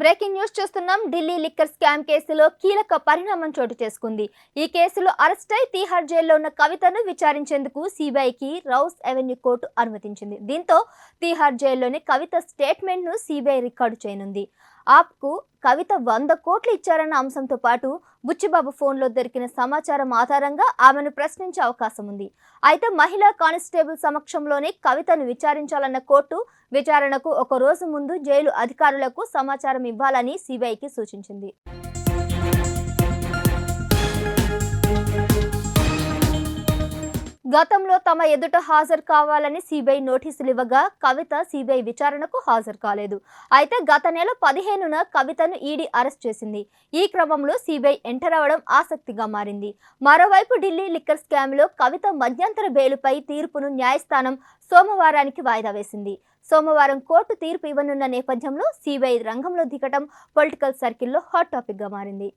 Breaking news చూస్తున్నాం. Delhi liquor scam కేసులో కీలక పరిణామం చోటు చేసుకుంది. ఈ కేసులో అరెస్ట్ అయి తీహార్ జైల్లో ఉన్న కవితను విచారించేందుకు సిబిఐకి రౌస్ అవెన్యూ కోర్టు అనుమతించింది. దీంతో తీహార్ జైల్లోని కవిత స్టేట్మెంట్ను సిబిఐ రికార్డు చేయనుంది. ఆప్కు కవిత 100 కోట్లు ఇచ్చారన్న అంశంతో పాటు బుచ్చిబాబు ఫోన్లో దొరికిన సమాచారం ఆధారంగా ఆమెను ప్రశ్నించే అవకాశం ఉంది. అయితే మహిళా కానిస్టేబుల్ సమక్షంలోనే కవితను విచారించాలన్న కోర్టు విచారణకు 1 రోజు ముందు జైలు అధికారులకు సమాచారం ఇవ్వాలని సిబిఐకి సూచించింది. గతంలో తమ ఎదుట హాజరు కావాలని సిబిఐ నోటీసులు ఇవ్వగా కవిత సిబిఐ విచారణకు హాజరు కాలేదు. అయితే గత నెల 15న కవితను ఈడీ అరెస్ట్ చేసింది. ఈ క్రమంలో సిబిఐ ఎంటర్ అవ్వడం ఆసక్తిగా మారింది. మరోవైపు ఢిల్లీ లిక్కర్ స్కామ్లో కవిత మధ్యంతర బెయిలుపై తీర్పును న్యాయస్థానం సోమవారానికి వాయిదా వేసింది. సోమవారం కోర్టు తీర్పు ఇవ్వనున్న నేపథ్యంలో సిబిఐ రంగంలో దిగటం పొలిటికల్ సర్కిల్లో హాట్ టాపిక్గా మారింది.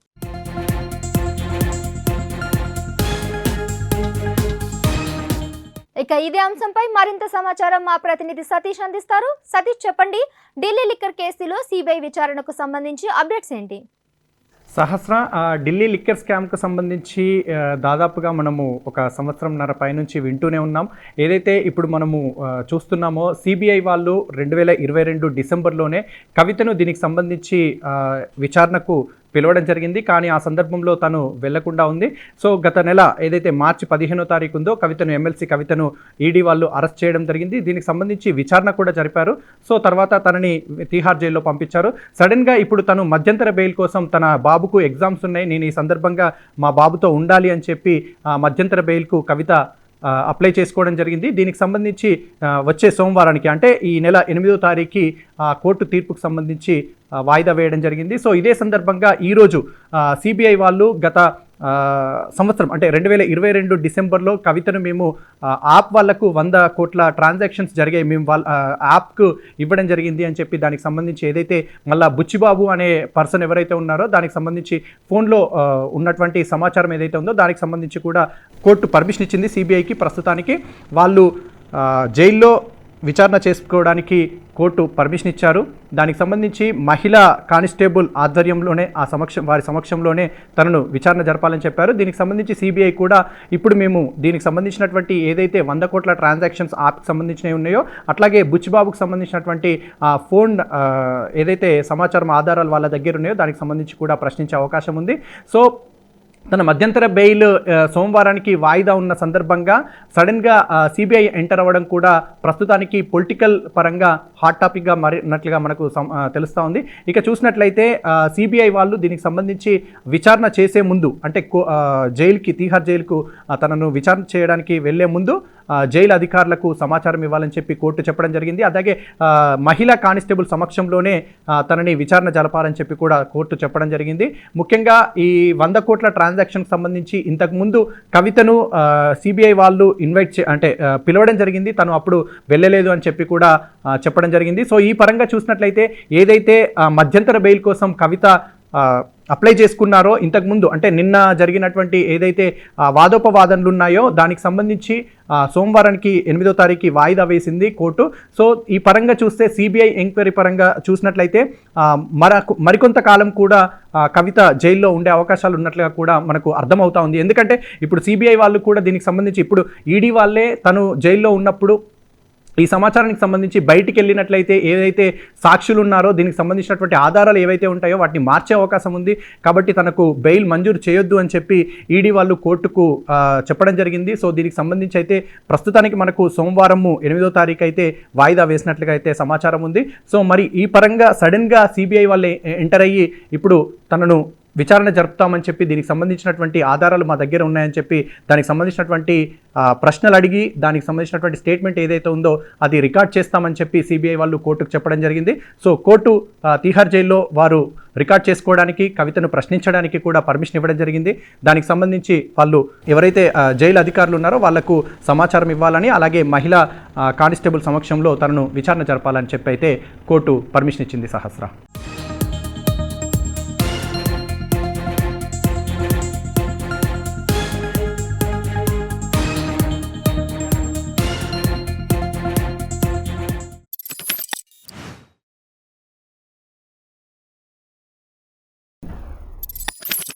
ఇక ఇదే అంశంపై మరింత సమాచారం మా ప్రతినిధి సతీష్ అందిస్తారు. సతీష్, చెప్పండి, ఢిల్లీ లిక్కర్ కేసులో సిబిఐ విచారణకు సంబంధించి అప్డేట్స్ ఏంటి? సహస్ర, ఢిల్లీ లిక్కర్ స్కామ్కు సంబంధించి దాదాపుగా మనము 1 సంవత్సరంన్నర పైనుంచి వింటూనే ఉన్నాం. ఏదైతే ఇప్పుడు మనము చూస్తున్నామో సిబిఐ వాళ్ళు 2022 డిసెంబర్లోనే కవితను దీనికి సంబంధించి విచారణకు పిలవడం జరిగింది. కానీ ఆ సందర్భంలో తను వెళ్లకుండా ఉంది. సో గత నెల ఏదైతే మార్చి 15వ తారీఖు ఉందో ఎమ్మెల్సీ కవితను ఈడీ వాళ్ళు అరెస్ట్ చేయడం జరిగింది. దీనికి సంబంధించి విచారణ కూడా జరిపారు. సో తర్వాత తనని తీహార్ జైల్లో పంపించారు. సడన్గా ఇప్పుడు తను మధ్యంతర బెయిల్ కోసం తన బాబుకు ఎగ్జామ్స్ ఉన్నాయి, నేను ఈ సందర్భంగా మా బాబుతో ఉండాలి అని చెప్పి మధ్యంతర బెయిల్కు కవిత అప్లై చేసుకోవడం జరిగింది. దీనికి సంబంధించి వచ్చే సోమవారానికి, అంటే ఈ నెల 8వ తారీఖుకి కోర్టు తీర్పుకు సంబంధించి వాయిదా వేయడం జరిగింది. సో ఇదే సందర్భంగా ఈరోజు సిబిఐ వాళ్ళు గత సంవత్సరం అంటే 2022 డిసెంబర్లో కవితను మేము యాప్ వాళ్లకు 100 కోట్ల ట్రాన్సాక్షన్స్ జరిగాయి, మేము యాప్కు ఇవ్వడం జరిగింది అని చెప్పి దానికి సంబంధించి ఏదైతే మళ్ళీ బుచ్చిబాబు అనే పర్సన్ ఎవరైతే ఉన్నారో దానికి సంబంధించి ఫోన్లో ఉన్నటువంటి సమాచారం ఏదైతే ఉందో దానికి సంబంధించి కూడా కోర్టు పర్మిషన్ ఇచ్చింది సిబిఐకి. ప్రస్తుతానికి వాళ్ళు జైల్లో విచారణ చేసుకోవడానికి కోర్టు పర్మిషన్ ఇచ్చారు. దానికి సంబంధించి మహిళా కానిస్టేబుల్ ఆధ్వర్యంలోనే వారి సమక్షంలోనే తనను విచారణ జరపాలని చెప్పారు. దీనికి సంబంధించి సిబిఐ కూడా ఇప్పుడు మేము దీనికి సంబంధించినటువంటి ఏదైతే 100 కోట్ల ట్రాన్సాక్షన్స్ యాప్కి సంబంధించినవి ఉన్నాయో అట్లాగే బుచ్చిబాబుకు సంబంధించినటువంటి ఫోన్ ఏదైతే సమాచారం ఆధారాలు వాళ్ళ దగ్గర ఉన్నాయో దానికి సంబంధించి కూడా ప్రశ్నించే అవకాశం ఉంది. సో తన మధ్యంతర బెయిల్ సోమవారానికి వాయిదా ఉన్న సందర్భంగా సడన్గా సిబిఐ ఎంటర్ అవ్వడం కూడా ప్రస్తుతానికి పొలిటికల్ పరంగా హాట్ టాపిక్గా మారినట్లుగా మనకు తెలుస్తూ ఉంది. ఇక చూసినట్లయితే సిబిఐ వాళ్ళు దీనికి సంబంధించి విచారణ చేసే ముందు, అంటే తీహార్ జైలుకు తనను విచారణ చేయడానికి వెళ్లే ముందు జైలు అధికారులకు సమాచారం ఇవ్వాలని చెప్పి కోర్టు చెప్పడం జరిగింది. అలాగే మహిళా కానిస్టేబుల్ సమక్షంలోనే తనని విచారణ జరపాలని చెప్పి కూడా కోర్టు చెప్పడం జరిగింది. ముఖ్యంగా ఈ 100 కోట్ల ట్రాన్సాక్షన్ సంబంధించి ఇంతకుముందు కవితను సిబిఐ వాళ్ళు పిలవడం జరిగింది, తను అప్పుడు వెళ్ళలేదు అని చెప్పి కూడా చెప్పడం జరిగింది. సో ఈ పరంగా చూసినట్లయితే ఏదైతే మధ్యంతర బెయిల్ కోసం కవిత అప్లై చేసుకున్నారో ఇంతకుముందు, అంటే నిన్న జరిగినటువంటి ఏదైతే వాదోపవాదనలు ఉన్నాయో దానికి సంబంధించి సోమవారానికి 8వ తారీఖుకి వాయిదా వేసింది కోర్టు. సో ఈ పరంగా చూస్తే సిబిఐ ఎంక్వైరీ పరంగా చూసినట్లయితే మరికొంత కాలం కూడా కవిత జైల్లో ఉండే అవకాశాలు ఉన్నట్లుగా కూడా మనకు అర్థమవుతా ఉంది. ఎందుకంటే ఇప్పుడు సిబిఐ వాళ్ళు కూడా దీనికి సంబంధించి ఇప్పుడు ఈడీ వాళ్ళే తను జైల్లో ఉన్నప్పుడు ఈ సమాచారానికి సంబంధించి బయటికి వెళ్ళినట్లయితే ఏదైతే సాక్షులు ఉన్నారో దీనికి సంబంధించినటువంటి ఆధారాలు ఏవైతే ఉంటాయో వాటిని మార్చే అవకాశం ఉంది. కాబట్టి తనకు బెయిల్ మంజూరు చేయొద్దు అని చెప్పి ఈడీ వాళ్ళు కోర్టుకు చెప్పడం జరిగింది. సో దీనికి సంబంధించి అయితే ప్రస్తుతానికి మనకు సోమవారము 8వ తారీఖు అయితే వాయిదా వేసినట్లుగా అయితే సమాచారం ఉంది. సో మరి ఈ పరంగా సడన్గా సిబిఐ వాళ్ళు ఎంటర్ అయ్యి ఇప్పుడు తనను విచారణ జరుపుతామని చెప్పి దీనికి సంబంధించినటువంటి ఆధారాలు మా దగ్గర ఉన్నాయని చెప్పి దానికి సంబంధించినటువంటి ప్రశ్నలు అడిగి దానికి సంబంధించినటువంటి స్టేట్మెంట్ ఏదైతే ఉందో అది రికార్డ్ చేస్తామని చెప్పి సిబిఐ వాళ్ళు కోర్టుకు చెప్పడం జరిగింది. సో కోర్టు తీహార్ జైల్లో వారు రికార్డ్ చేసుకోవడానికి కవితను ప్రశ్నించడానికి కూడా పర్మిషన్ ఇవ్వడం జరిగింది. దానికి సంబంధించి వాళ్ళు ఎవరైతే జైలు అధికారులు ఉన్నారో వాళ్లకు సమాచారం ఇవ్వాలని, అలాగే మహిళా కానిస్టేబుల్ సమక్షంలో తనను విచారణ జరపాలని చెప్పి అయితే కోర్టు పర్మిషన్ ఇచ్చింది. సహస్ర.